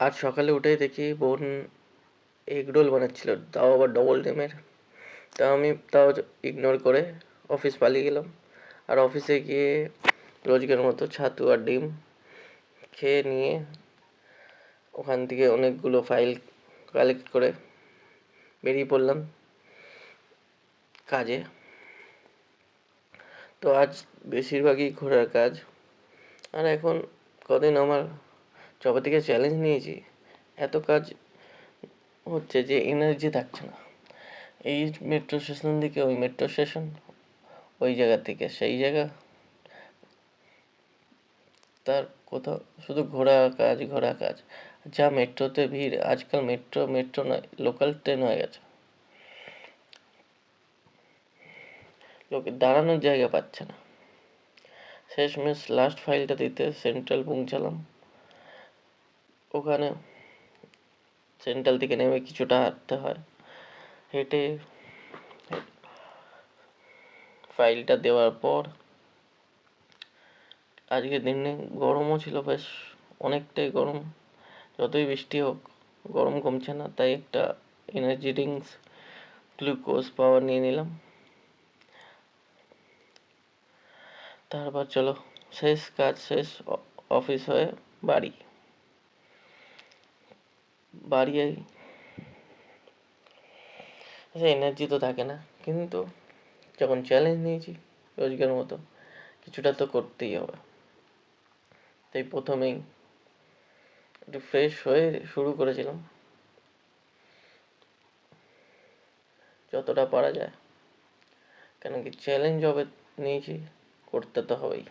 আজ সকালে উঠেই দেখি বোন এগরোল বানাচ্ছিল, তাও আবার ডবল ডিমের। তাও ইগনোর করে অফিস পালিয়ে গেলাম। আর অফিসে গিয়ে রোজকার মতো ছাতু আর ডিম খেয়ে নিয়ে ওখান থেকে অনেকগুলো ফাইল কালেক্ট করে বেরিয়ে পড়লাম কাজে। তো আজ বেশিরভাগই ঘোরার কাজ। আর এখন কদিন আমার যবে থেকে চ্যালেঞ্জ নিয়েছি, এত কাজ হচ্ছে যে এনার্জি থাকছে না। এই মেট্রো স্টেশন থেকে ওই মেট্রো স্টেশন, ওই জায়গা থেকে সেই জায়গা, তার কোথাও শুধু ঘোরা কাজ। যা মেট্রোতে ভিড়, আজকাল মেট্রো মেট্রো নয়, লোকাল ট্রেন হয়ে গেছে। লোকে দাঁড়ানোর জায়গা পাচ্ছে না। শেষমেশ লাস্ট ফাইলটা দিতে সেন্ট্রাল পৌঁছালাম। ওখানে সেন্ট্রাল থেকে নেমে কিছুটা হাঁটতে হয়। হেঁটে ফাইলটা দেওয়ার পর আজকের দিনে গরমও ছিল বেশ, অনেকটাই গরম। যতই বৃষ্টি হোক গরম কমছে না, তাই একটা এনার্জি ড্রিঙ্কস গ্লুকোজ পাওয়ার নিয়ে নিলাম। তারপর চলো, কাজ শেষ, অফিস হয়ে বাড়ি বাড়ি এনার্জি তো থাকে না, কিন্তু যখন চ্যালেঞ্জ নিয়েছি রোজকার মতো, কিছুটা তো করতেই হবে। তাই প্রথমেই একটু ফ্রেশ হয়ে শুরু করেছিলাম, যতটা পারা যায়। কেন কি চ্যালেঞ্জ হবে নিয়েছি, করতে তো হবেই।